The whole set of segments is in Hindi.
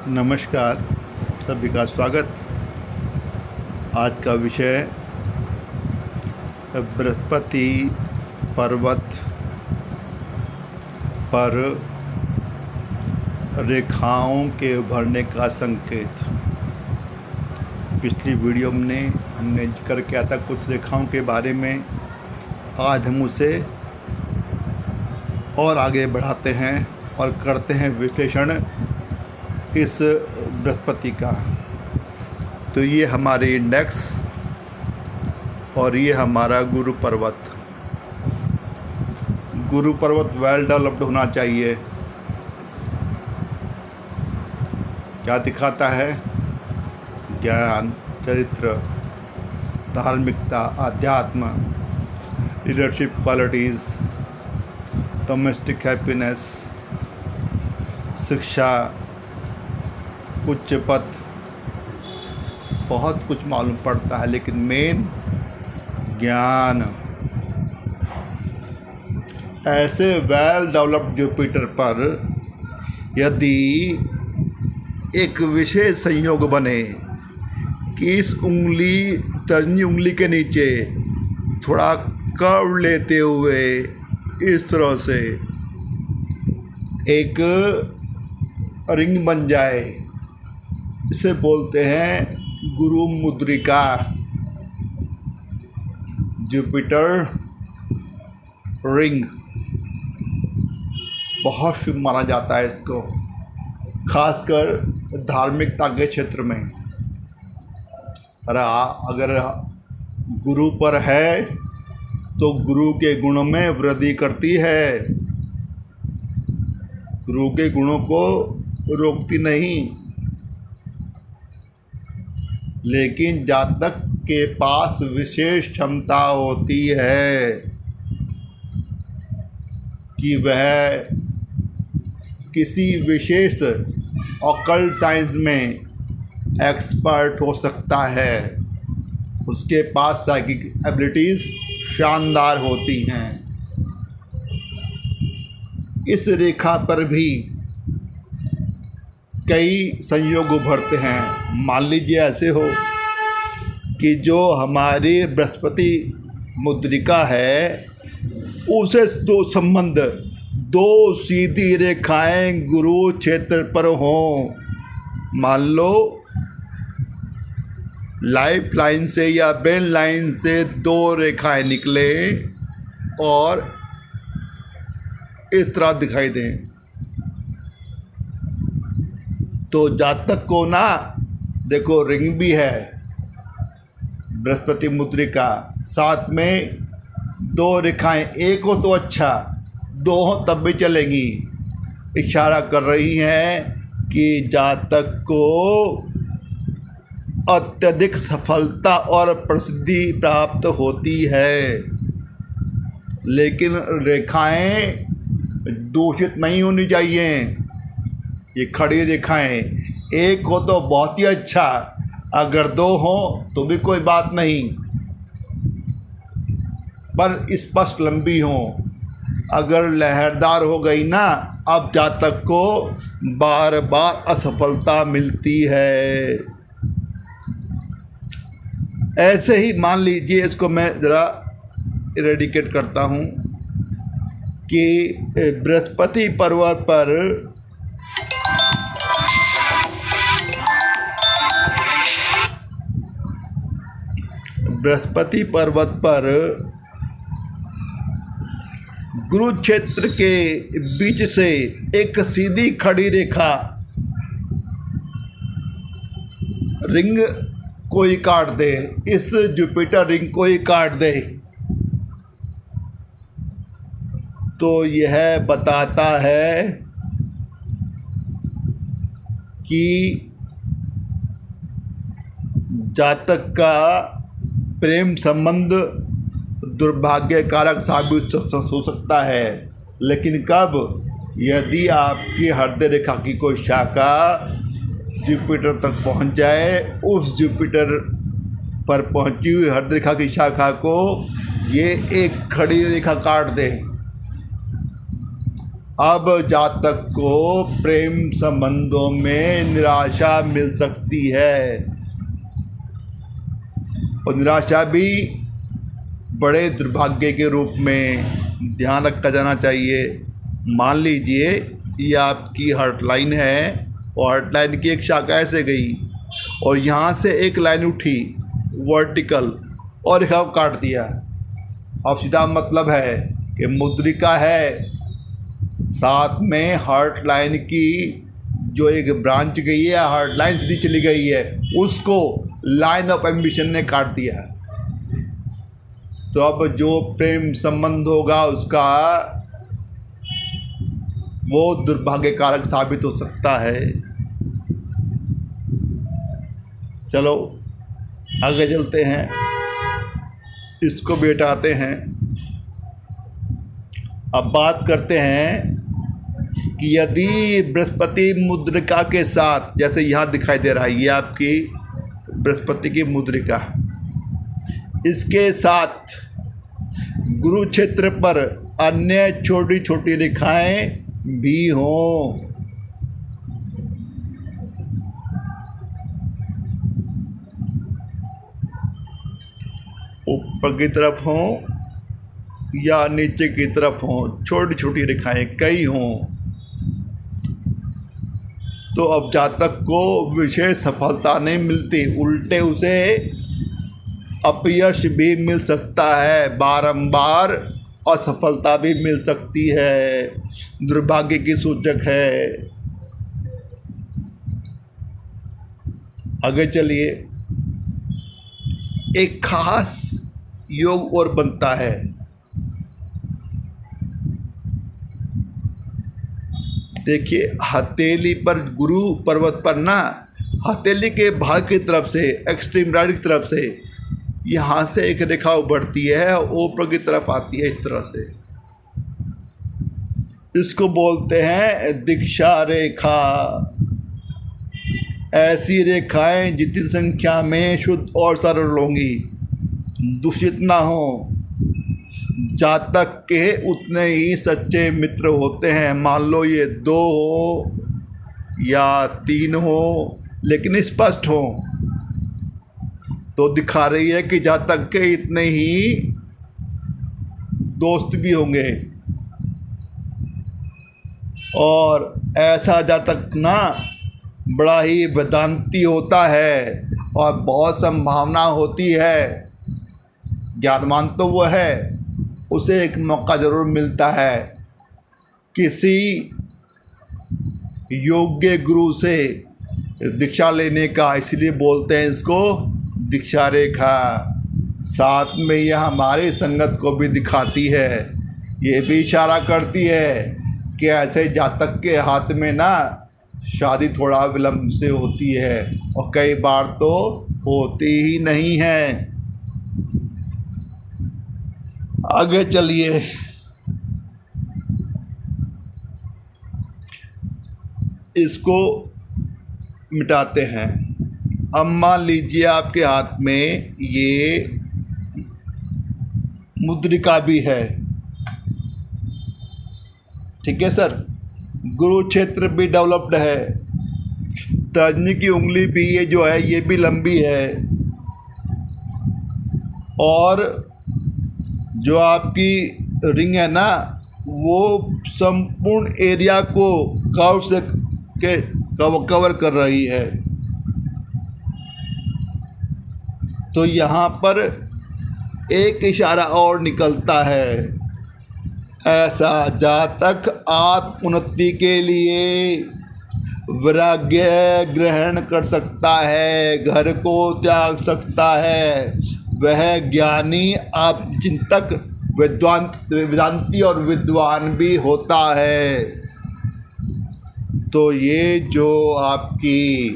नमस्कार, सभी का स्वागत। आज का विषय बृहस्पति पर्वत पर रेखाओं के उभरने का संकेत। पिछली वीडियो में हमने जिक्र किया था कुछ रेखाओं के बारे में। आज हम उसे और आगे बढ़ाते हैं और करते हैं विश्लेषण इस बृहस्पति का। तो ये हमारे इंडेक्स और ये हमारा गुरु पर्वत। गुरु पर्वत वेल डेवलप्ड होना चाहिए। क्या दिखाता है? ज्ञान, चरित्र, धार्मिकता, अध्यात्म, लीडरशिप क्वालिटीज़, डोमेस्टिक हैप्पीनेस, शिक्षा, उच्च पद, बहुत कुछ मालूम पड़ता है, लेकिन मेन ज्ञान। ऐसे वेल डेवलप्ड जुपिटर पर यदि एक विशेष संयोग बने कि इस उंगली, तर्जनी उंगली के नीचे थोड़ा कर्व लेते हुए इस तरह से एक रिंग बन जाए, इसे बोलते हैं गुरु मुद्रिका, जुपिटर रिंग। बहुत शुभ माना जाता है इसको, खासकर धार्मिकता के क्षेत्र में। अगर गुरु पर है तो गुरु के गुणों में वृद्धि करती है, गुरु के गुणों को रोकती नहीं। लेकिन जातक के पास विशेष क्षमता होती है कि वह किसी विशेष ऑकल्ट साइंस में एक्सपर्ट हो सकता है। उसके पास साइकिक एबिलिटीज़ शानदार होती हैं। इस रेखा पर भी कई संयोग उभरते हैं। मान लीजिए ऐसे हो कि जो हमारी बृहस्पति मुद्रिका है उसे दो सीधी रेखाएं गुरु क्षेत्र पर हों। मान लो लाइफ लाइन से या बेन लाइन से दो रेखाएं निकले और इस तरह दिखाई दें, तो जातक को ना, देखो रिंग भी है बृहस्पति मुद्रिका, साथ में दो रेखाएं, एक हो तो अच्छा, दो हो तब भी चलेगी। इशारा कर रही हैं कि जातक को अत्यधिक सफलता और प्रसिद्धि प्राप्त होती है। लेकिन रेखाएं दूषित नहीं होनी चाहिए। ये खड़ी रेखाएं, एक हो तो बहुत ही अच्छा, अगर दो हो तो भी कोई बात नहीं, पर स्पष्ट लंबी हो। अगर लहरदार हो गई ना, अब जातक को बार बार असफलता मिलती है। ऐसे ही मान लीजिए, इसको मैं ज़रा इरेडिकेट करता हूँ कि बृहस्पति पर्वत पर गुरुक्षेत्र के बीच से एक सीधी खड़ी रेखा रिंग को ही काट दे, इस जुपिटर रिंग को ही काट दे, तो यह बताता है कि जातक का प्रेम संबंध दुर्भाग्यकारक साबित हो सकता है। लेकिन कब? यदि आपकी हृदय रेखा की कोई शाखा जुपिटर तक पहुंच जाए, उस जुपिटर पर पहुंची हुई हृदय रेखा की शाखा को ये एक खड़ी रेखा काट दे, अब जातक को प्रेम संबंधों में निराशा मिल सकती है, और निराशा भी बड़े दुर्भाग्य के रूप में ध्यान रखा जाना चाहिए। मान लीजिए ये आपकी हर्टलाइन है और हर्टलाइन की एक शाखा ऐसे गई और यहाँ से एक लाइन उठी वर्टिकल और एक काट दिया। अब सीधा मतलब है कि मुद्रिका है, साथ में हार्ट लाइन की जो एक ब्रांच गई है, हार्ट लाइन सीधी चली गई है, उसको लाइन ऑफ एम्बिशन ने काट दिया। तो अब जो प्रेम संबंध होगा उसका वो दुर्भाग्यकारक साबित हो सकता है। चलो आगे चलते हैं, इसको भी हटाते हैं। अब बात करते हैं कि यदि बृहस्पति मुद्रिका के साथ, जैसे यहाँ दिखाई दे रहा है, ये आपकी बृहस्पति की मुद्रिका, इसके साथ गुरु क्षेत्र पर अन्य छोटी छोटी रेखाएं भी हों, ऊपर की तरफ हों या नीचे की तरफ हों, छोटी छोटी रेखाएं कई हों, तो अब जातक को विशेष सफलता नहीं मिलती, उल्टे उसे अपयश भी मिल सकता है, बारंबार असफलता भी मिल सकती है, दुर्भाग्य की सूचक है। आगे चलिए, एक खास योग और बनता है। देखिए हथेली पर, गुरु पर्वत पर ना, हथेली के बाहर की तरफ से, एक्सट्रीम राइट की तरफ से यहाँ से एक रेखा उभरती है, ऊपर की तरफ आती है इस तरह से। इसको बोलते हैं दीक्षा रेखा। ऐसी रेखाएं जितनी संख्या में शुद्ध और सरल होंगी, दूषित ना हो, जातक के उतने ही सच्चे मित्र होते हैं। मान लो ये 2 हो या 3 हो, लेकिन स्पष्ट हो, तो दिखा रही है कि जातक के इतने ही दोस्त भी होंगे। और ऐसा जातक ना बड़ा ही वेदांती होता है और बहुत संभावना होती है, ज्ञानवान तो वो है, उसे एक मौका ज़रूर मिलता है किसी योग्य गुरु से दीक्षा लेने का, इसलिए बोलते हैं इसको दीक्षा रेखा। साथ में यह हमारी संगत को भी दिखाती है, ये भी इशारा करती है कि ऐसे जातक के हाथ में ना शादी थोड़ा विलंब से होती है और कई बार तो होती ही नहीं है। आगे चलिए, इसको मिटाते हैं। अब मान लीजिए आपके हाथ में ये मुद्रिका भी है, ठीक है सर, गुरु क्षेत्र भी डेवलप्ड है, तर्जनी की उंगली भी ये जो है ये भी लंबी है, और जो आपकी रिंग है ना वो संपूर्ण एरिया को कर्व से कवर कर रही है। तो यहाँ पर एक इशारा और निकलता है, ऐसा जातक आत्मोन्नति के लिए वैराग्य ग्रहण कर सकता है, घर को त्याग सकता है, वह ज्ञानी आत्मचिंतक वेदांती और विद्वान भी होता है। तो ये जो आपकी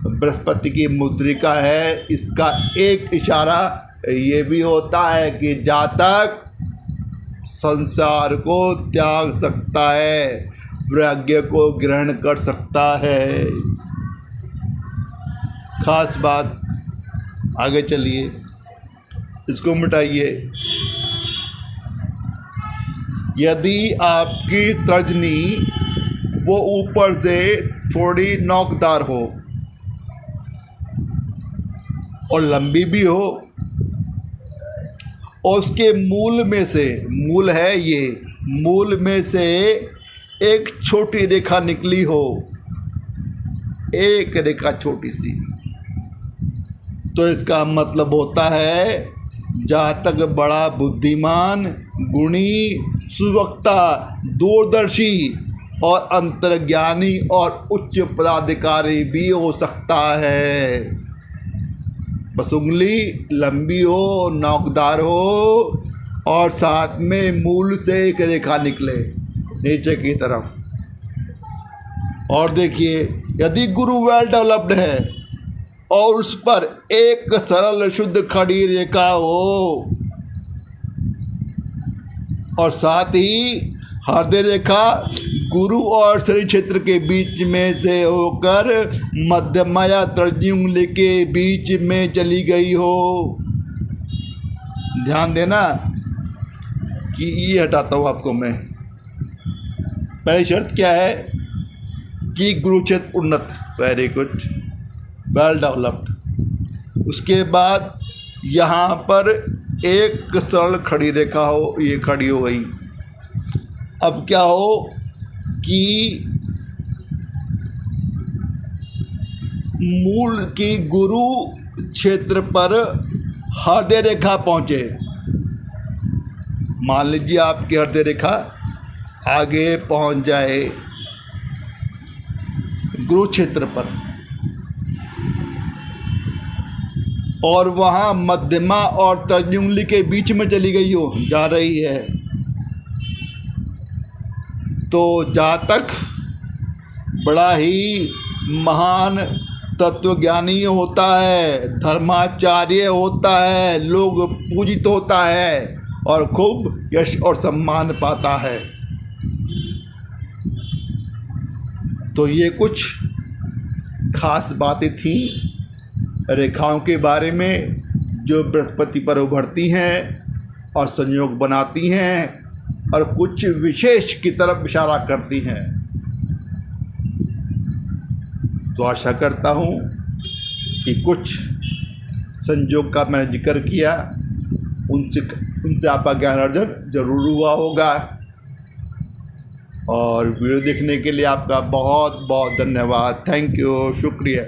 बृहस्पति की मुद्रिका है, इसका एक इशारा ये भी होता है कि जातक संसार को त्याग सकता है, वैराग्य को ग्रहण कर सकता है। खास बात, आगे चलिए, इसको मिटाइए। यदि आपकी तर्जनी वो ऊपर से थोड़ी नोकदार हो और लंबी भी हो, और उसके मूल में से, मूल है ये, मूल में से एक छोटी रेखा निकली हो, एक रेखा छोटी सी, तो इसका मतलब होता है जातक बड़ा बुद्धिमान, गुणी, सुवक्ता, दूरदर्शी और अंतर्ज्ञानी और उच्च पदाधिकारी भी हो सकता है। बस उंगली लंबी हो, नोकदार हो और साथ में मूल से एक रेखा निकले नीचे की तरफ। और देखिए, यदि गुरु वेल डेवलप्ड है और उस पर एक सरल शुद्ध खड़ी रेखा हो और साथ ही हृदय रेखा गुरु और शरीर क्षेत्र के बीच में से होकर मध्यमा या तर्जनी उंगली के बीच में चली गई हो। ध्यान देना कि ये हटाता हूँ आपको मैं। पहली शर्त क्या है कि गुरु क्षेत्र उन्नत, वेरी गुड, वेल डेवलप्ड। उसके बाद यहाँ पर एक सरल खड़ी रेखा हो, ये खड़ी हो गई। अब क्या हो कि मूल की गुरु क्षेत्र पर हृदय रेखा पहुँचे। मान लीजिए आपकी हृदय रेखा आगे पहुँच जाए गुरु क्षेत्र पर और वहाँ मध्यमा और तर्जनी उंगली के बीच में चली गई हो, जा रही है, तो जातक बड़ा ही महान तत्वज्ञानी होता है, धर्माचार्य होता है, लोग पूजित होता है और खूब यश और सम्मान पाता है। तो ये कुछ खास बातें थी रेखाओं के बारे में जो बृहस्पति पर उभरती हैं और संयोग बनाती हैं और कुछ विशेष की तरफ इशारा करती हैं। तो आशा करता हूँ कि कुछ संयोग का मैंने जिक्र किया, उनसे आपका ज्ञान अर्जन जरूर हुआ होगा। और वीडियो देखने के लिए आपका बहुत बहुत धन्यवाद। थैंक यू, शुक्रिया।